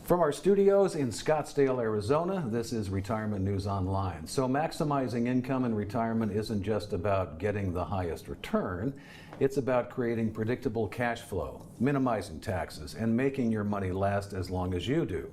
From our studios in Scottsdale, Arizona, this is Retirement News Online. So maximizing income in retirement isn't just about getting the highest return. It's about creating predictable cash flow, minimizing taxes, and making your money last as long as you do.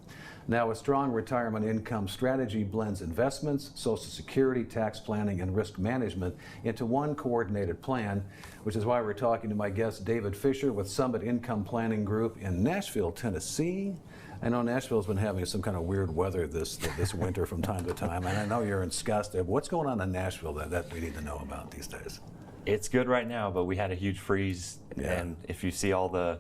Now, a strong retirement income strategy blends investments, Social Security, tax planning, and risk management into one coordinated plan, which is why we're talking to my guest, David Fisher with Summit Income Planning Group in Nashville, Tennessee. I know Nashville's been having some kind of weird weather this winter from time to time, and I know you're in Scottsdale. What's going on in Nashville that we need to know about these days? It's good right now, but we had a huge freeze, and if you see all the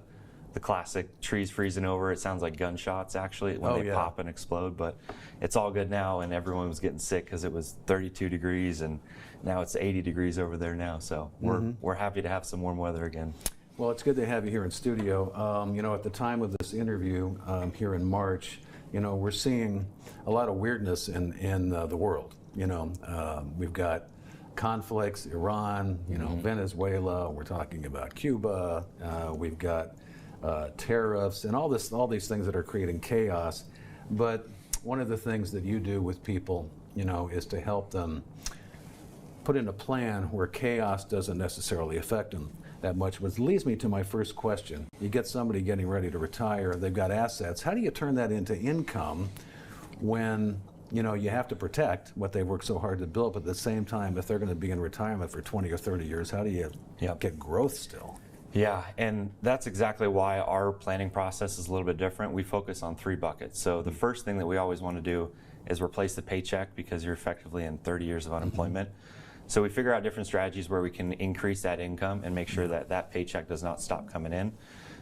classic trees freezing over, it sounds like gunshots actually when they pop and explode, but it's all good now, and everyone was getting sick because it was 32 degrees, and now it's 80 degrees over there now, so we're happy to have some warm weather again. Well, it's good to have you here in studio. You know, at the time of this interview here in March, you know, we're seeing a lot of weirdness in the world. You know, we've got conflicts, Iran, you know, Venezuela, we're talking about Cuba, we've got tariffs and all these things that are creating chaos. But one of the things that you do with people, you know, is to help them put in a plan where chaos doesn't necessarily affect them that much, which leads me to my first question. You get somebody getting ready to retire, they've got assets. How do you turn that into income when, you know, you have to protect what they worked so hard to build, but at the same time, if they're going to be in retirement for 20 or 30 years, how do you get growth still? Yeah, and that's exactly why our planning process is a little bit different. We focus on 3 buckets. So the first thing that we always want to do is replace the paycheck because you're effectively in 30 years of unemployment. So we figure out different strategies where we can increase that income and make sure that that paycheck does not stop coming in.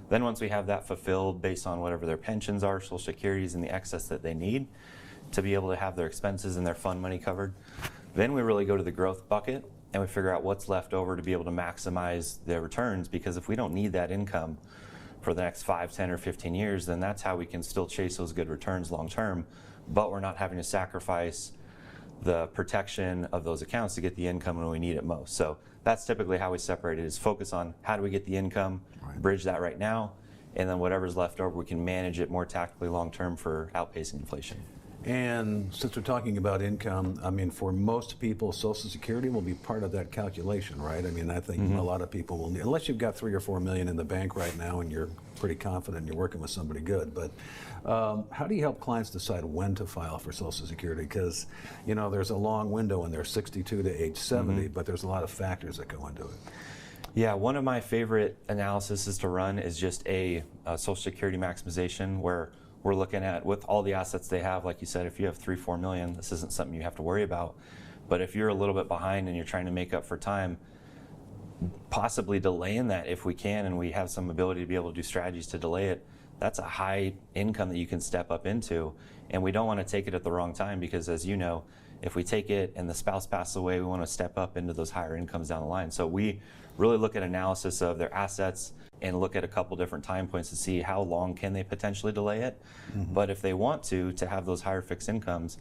Then once we have that fulfilled based on whatever their pensions are, Social Securities, and the excess that they need to be able to have their expenses and their fund money covered, then we really go to the growth bucket and we figure out what's left over to be able to maximize their returns, because if we don't need that income for the next 5, 10, or 15 years, then that's how we can still chase those good returns long term, but we're not having to sacrifice the protection of those accounts to get the income when we need it most. So that's typically how we separate it, is focus on how do we get the income, bridge that right now, and then whatever's left over, we can manage it more tactically long term for outpacing inflation. And since we're talking about income, I mean, for most people, Social Security will be part of that calculation, right? I mean, I think a lot of people will need, unless you've got 3 or 4 million in the bank right now and you're pretty confident you're working with somebody good. But how do you help clients decide when to file for Social Security? Because, you know, there's a long window in there, 62 to age 70, but there's a lot of factors that go into it. Yeah, one of my favorite analyses to run is just a Social Security maximization, where we're looking at, with all the assets they have, like you said, if you have 3, 4 million, this isn't something you have to worry about. But if you're a little bit behind and you're trying to make up for time, possibly delaying that if we can, and we have some ability to be able to do strategies to delay it, that's a high income that you can step up into. And we don't want to take it at the wrong time, because as you know, if we take it and the spouse passes away, we want to step up into those higher incomes down the line. So we really look at analysis of their assets and look at a couple different time points to see how long can they potentially delay it. But if they want to have those higher fixed incomes,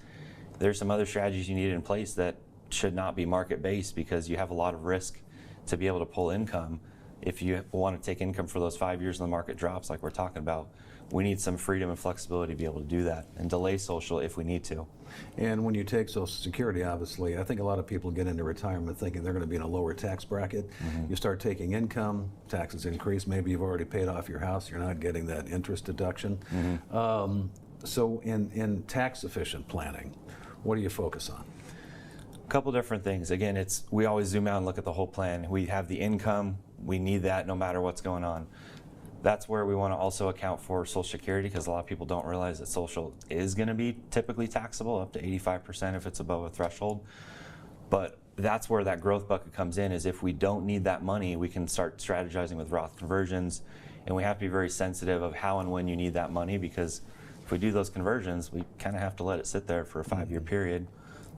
there's some other strategies you need in place that should not be market-based, because you have a lot of risk to be able to pull income. If you want to take income for those 5 years and the market drops like we're talking about, we need some freedom and flexibility to be able to do that and delay social if we need to. And when you take Social Security, obviously, I think a lot of people get into retirement thinking they're going to be in a lower tax bracket. You start taking income, taxes increase, maybe you've already paid off your house, you're not getting that interest deduction. So in tax efficient planning, what do you focus on? A couple different things. Again, we always zoom out and look at the whole plan. We have the income, we need that no matter what's going on. That's where we want to also account for Social Security, because a lot of people don't realize that Social is going to be typically taxable up to 85% if it's above a threshold. But that's where that growth bucket comes in, is if we don't need that money, we can start strategizing with Roth conversions, and we have to be very sensitive of how and when you need that money, because if we do those conversions, we kind of have to let it sit there for a 5-year period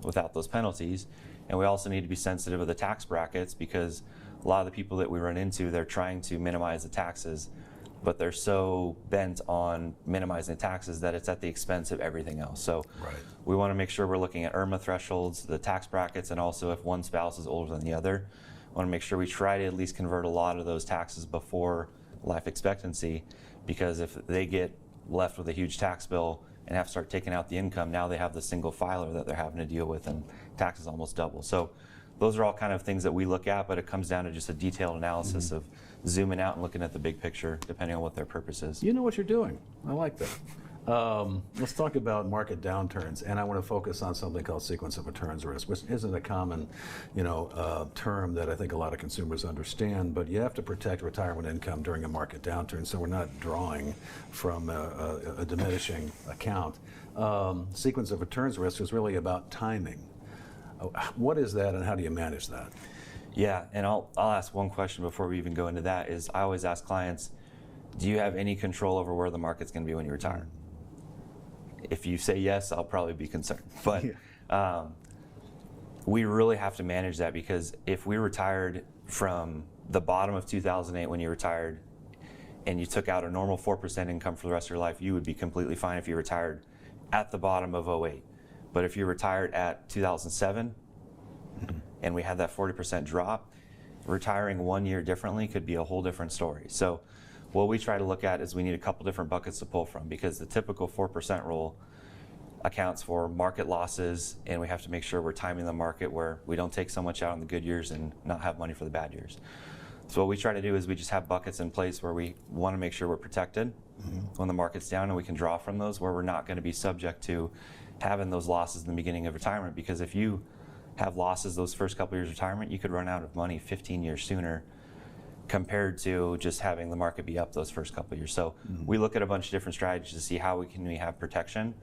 without those penalties. And we also need to be sensitive of the tax brackets, because a lot of the people that we run into, they're trying to minimize the taxes, but they're so bent on minimizing the taxes that it's at the expense of everything else. So we want to make sure we're looking at IRMA thresholds, the tax brackets, and also if one spouse is older than the other, we want to make sure we try to at least convert a lot of those taxes before life expectancy, because if they get left with a huge tax bill and have to start taking out the income. Now they have the single filer that they're having to deal with, and taxes almost double. So those are all kind of things that we look at, but it comes down to just a detailed analysis of zooming out and looking at the big picture, depending on what their purpose is. You know what you're doing. I like that. Let's talk about market downturns, and I want to focus on something called sequence of returns risk, which isn't a common, term that I think a lot of consumers understand. But you have to protect retirement income during a market downturn, so we're not drawing from a diminishing account. Sequence of returns risk is really about timing. What is that, and how do you manage that? Yeah, and I'll ask one question before we even go into that. Is I always ask clients, do you have any control over where the market's going to be when you retire? If you say yes, I'll probably be concerned. But we really have to manage that, because if we retired from the bottom of 2008 when you retired and you took out a normal 4% income for the rest of your life, you would be completely fine if you retired at the bottom of 08. But if you retired at 2007 and we had that 40% drop, retiring 1 year differently could be a whole different story. So what we try to look at is we need a couple different buckets to pull from, because the typical 4% rule accounts for market losses, and we have to make sure we're timing the market where we don't take so much out in the good years and not have money for the bad years. So what we try to do is we just have buckets in place where we want to make sure we're protected when the market's down, and we can draw from those, where we're not going to be subject to having those losses in the beginning of retirement. Because if you have losses those first couple years of retirement, you could run out of money 15 years sooner compared to just having the market be up those first couple of years. So we look at a bunch of different strategies to see how we have protection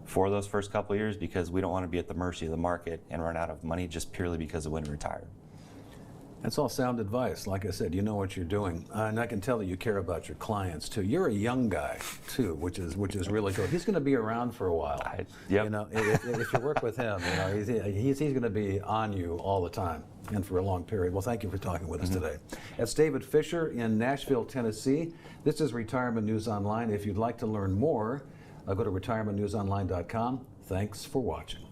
for those first couple of years, because we don't want to be at the mercy of the market and run out of money just purely because of when we retired. That's all sound advice. Like I said, you know what you're doing, and I can tell that you care about your clients too. You're a young guy too, which is really cool. He's going to be around for a while. Yep. You know, if you work with him, he's going to be on you all the time and for a long period. Well, thank you for talking with us today. That's David Fisher in Nashville, Tennessee. This is Retirement News Online. If you'd like to learn more, go to retirementnewsonline.com. Thanks for watching.